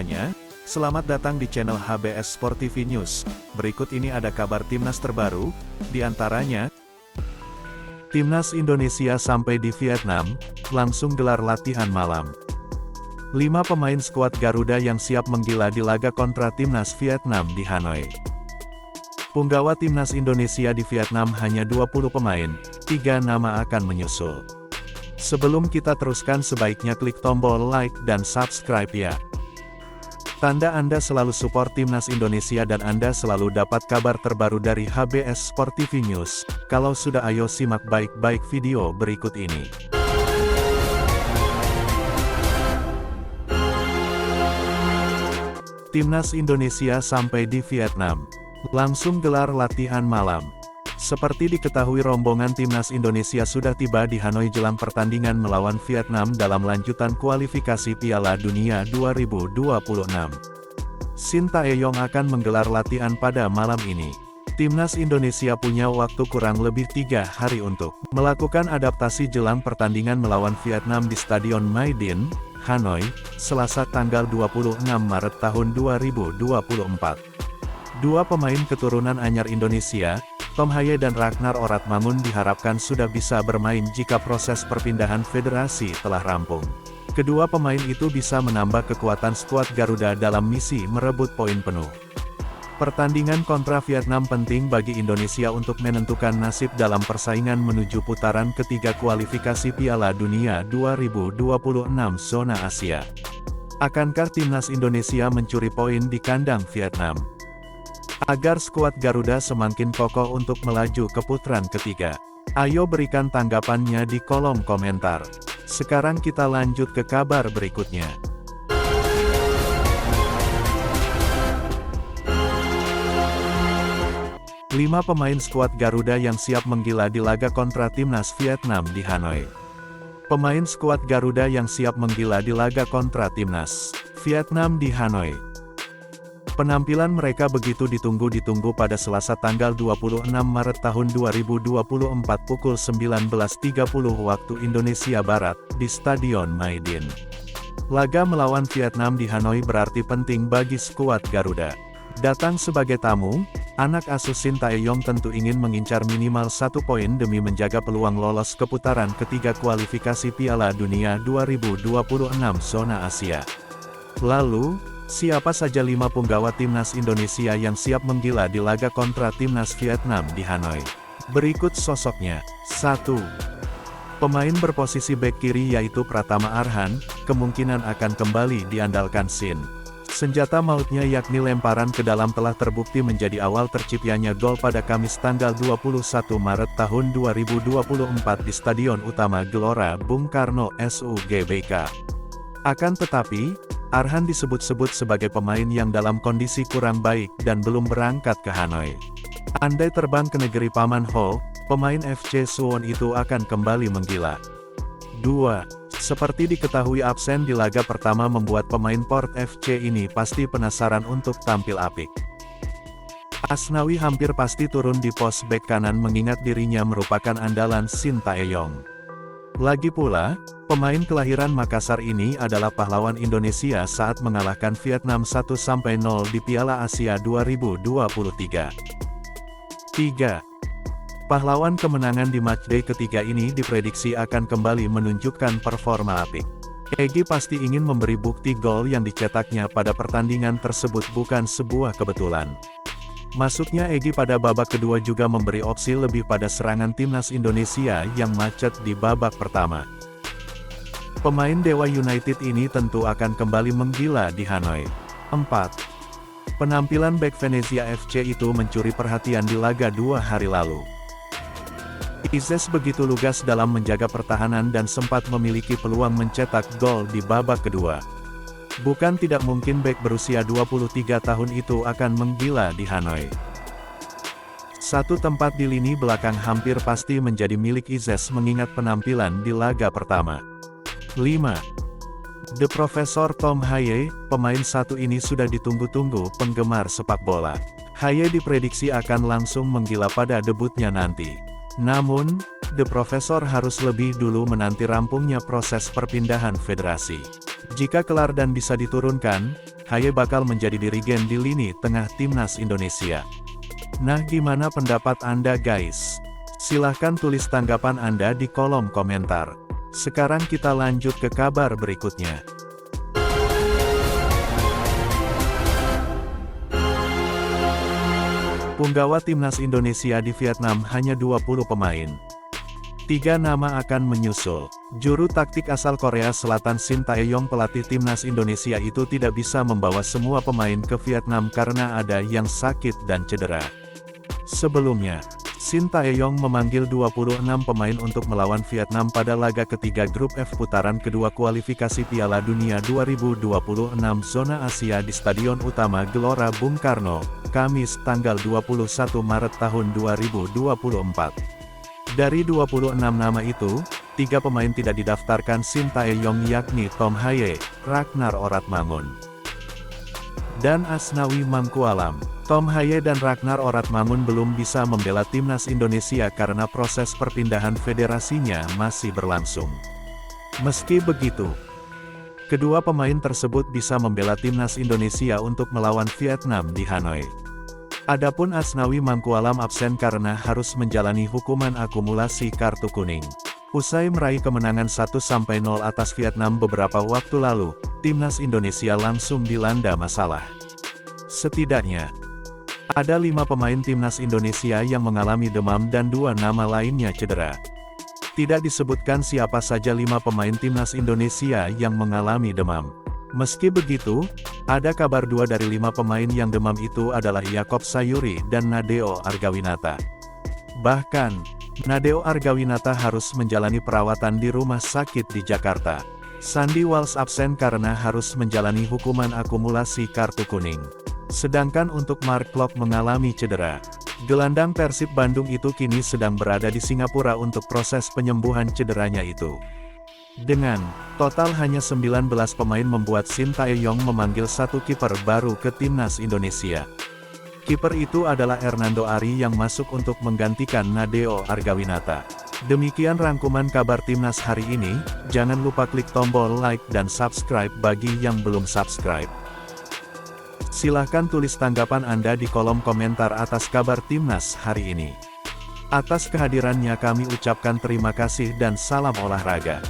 semuanya, selamat datang di channel HBS Sport TV News. Berikut ini ada kabar timnas terbaru, di antaranya, Timnas Indonesia sampai di Vietnam, langsung gelar latihan malam. 5 pemain skuad Garuda yang siap menggila di laga kontra Timnas Vietnam di Hanoi. Punggawa Timnas Indonesia di Vietnam hanya 20 pemain, 3 nama akan menyusul. Sebelum kita teruskan sebaiknya klik tombol like dan subscribe ya. Tanda Anda selalu support Timnas Indonesia dan Anda selalu dapat kabar terbaru dari HBS Sport TV News. Kalau sudah ayo simak baik-baik video berikut ini. Timnas Indonesia sampai di Vietnam. Langsung gelar latihan malam. Seperti diketahui rombongan Timnas Indonesia sudah tiba di Hanoi jelang pertandingan melawan Vietnam dalam lanjutan kualifikasi Piala Dunia 2026. Shin Tae-yong akan menggelar latihan pada malam ini. Timnas Indonesia punya waktu kurang lebih 3 hari untuk melakukan adaptasi jelang pertandingan melawan Vietnam di Stadion Mai Dinh, Hanoi, Selasa tanggal 26 Maret tahun 2024. Dua pemain keturunan anyar Indonesia, Tom Haye dan Ragnar Oratmangun diharapkan sudah bisa bermain jika proses perpindahan federasi telah rampung. Kedua pemain itu bisa menambah kekuatan skuad Garuda dalam misi merebut poin penuh. Pertandingan kontra Vietnam penting bagi Indonesia untuk menentukan nasib dalam persaingan menuju putaran ketiga kualifikasi Piala Dunia 2026 zona Asia. Akankah Timnas Indonesia mencuri poin di kandang Vietnam? Agar skuad Garuda semakin kokoh untuk melaju ke putaran ketiga. Ayo berikan tanggapannya di kolom komentar. Sekarang kita lanjut ke kabar berikutnya. Lima pemain skuad Garuda yang siap menggila di laga kontra Timnas Vietnam di Hanoi. Pemain skuad Garuda yang siap menggila di laga kontra Timnas Vietnam di Hanoi. Penampilan mereka begitu ditunggu-ditunggu pada Selasa tanggal 26 Maret tahun 2024 pukul 19.30 waktu Indonesia Barat, di Stadion Mai Dinh. Laga melawan Vietnam di Hanoi berarti penting bagi skuad Garuda. Datang sebagai tamu, anak asuh Shin Tae-yong tentu ingin mengincar minimal 1 poin demi menjaga peluang lolos ke putaran ketiga kualifikasi Piala Dunia 2026 zona Asia. Lalu, siapa saja 5 punggawa Timnas Indonesia yang siap menggila di laga kontra Timnas Vietnam di Hanoi? Berikut sosoknya. 1. Pemain berposisi bek kiri yaitu Pratama Arhan, kemungkinan akan kembali diandalkan Shin. Senjata mautnya yakni lemparan ke dalam telah terbukti menjadi awal terciptanya gol pada Kamis tanggal 21 Maret tahun 2024 di Stadion Utama Gelora Bung Karno SUGBK. Akan tetapi, Arhan disebut-sebut sebagai pemain yang dalam kondisi kurang baik dan belum berangkat ke Hanoi. Andai terbang ke negeri Paman Ho, pemain FC Suwon itu akan kembali menggila. 2. Seperti diketahui absen di laga pertama membuat pemain Port FC ini pasti penasaran untuk tampil apik. Asnawi hampir pasti turun di pos bek kanan mengingat dirinya merupakan andalan Shin Tae-yong. Lagi pula, pemain kelahiran Makassar ini adalah pahlawan Indonesia saat mengalahkan Vietnam 1-0 di Piala Asia 2023. 3. Pahlawan kemenangan di matchday ketiga ini diprediksi akan kembali menunjukkan performa apik. Egy pasti ingin memberi bukti gol yang dicetaknya pada pertandingan tersebut bukan sebuah kebetulan. Masuknya Egy pada babak kedua juga memberi opsi lebih pada serangan Timnas Indonesia yang macet di babak pertama. Pemain Dewa United ini tentu akan kembali menggila di Hanoi. 4. Penampilan bek Venezia FC itu mencuri perhatian di laga 2 hari lalu. Izes begitu lugas dalam menjaga pertahanan dan sempat memiliki peluang mencetak gol di babak kedua. Bukan tidak mungkin bek berusia 23 tahun itu akan menggila di Hanoi. Satu tempat di lini belakang hampir pasti menjadi milik Izes mengingat penampilan di laga pertama. 5. The Professor Tom Haye, pemain satu ini sudah ditunggu-tunggu penggemar sepak bola. Haye diprediksi akan langsung menggila pada debutnya nanti. Namun, The Professor harus lebih dulu menanti rampungnya proses perpindahan federasi. Jika kelar dan bisa diturunkan, Haye bakal menjadi dirigen di lini tengah timnas Indonesia. Nah, gimana pendapat Anda guys? Silahkan tulis tanggapan Anda di kolom komentar. Sekarang kita lanjut ke kabar berikutnya. Punggawa timnas Indonesia di Vietnam hanya 20 pemain. 3 nama akan menyusul. Juru taktik asal Korea Selatan Shin Tae-yong pelatih timnas Indonesia itu tidak bisa membawa semua pemain ke Vietnam karena ada yang sakit dan cedera. Sebelumnya, Shin Tae-yong memanggil 26 pemain untuk melawan Vietnam pada laga ketiga grup F putaran kedua kualifikasi Piala Dunia 2026 zona Asia di Stadion Utama Gelora Bung Karno, Kamis tanggal 21 Maret tahun 2024. Dari 26 nama itu, 3 pemain tidak didaftarkan Shin Tae-yong yakni Tom Haye, Ragnar Oratmangun, dan Asnawi Mangkualam. Tom Haye dan Ragnar Oratmangun belum bisa membela timnas Indonesia karena proses perpindahan federasinya masih berlangsung. Meski begitu, kedua pemain tersebut bisa membela timnas Indonesia untuk melawan Vietnam di Hanoi. Adapun Asnawi Mangkualam absen karena harus menjalani hukuman akumulasi kartu kuning. Usai meraih kemenangan 1-0 atas Vietnam beberapa waktu lalu, timnas Indonesia langsung dilanda masalah. Setidaknya, ada 5 pemain timnas Indonesia yang mengalami demam dan 2 nama lainnya cedera. Tidak disebutkan siapa saja 5 pemain timnas Indonesia yang mengalami demam. Meski begitu, ada kabar 2 dari 5 pemain yang demam itu adalah Yaakob Sayuri dan Nadeo Argawinata. Bahkan, Nadeo Argawinata harus menjalani perawatan di rumah sakit di Jakarta. Sandy Walsh absen karena harus menjalani hukuman akumulasi kartu kuning. Sedangkan untuk Mark Klok mengalami cedera. Gelandang Persib Bandung itu kini sedang berada di Singapura untuk proses penyembuhan cederanya itu. Dengan total hanya 19 pemain membuat Shin Tae-yong memanggil 1 kiper baru ke timnas Indonesia. Kiper itu adalah Hernando Ari yang masuk untuk menggantikan Nadeo Argawinata. Demikian rangkuman kabar timnas hari ini, jangan lupa klik tombol like dan subscribe bagi yang belum subscribe. Silahkan tulis tanggapan Anda di kolom komentar atas kabar timnas hari ini. Atas kehadirannya kami ucapkan terima kasih dan salam olahraga.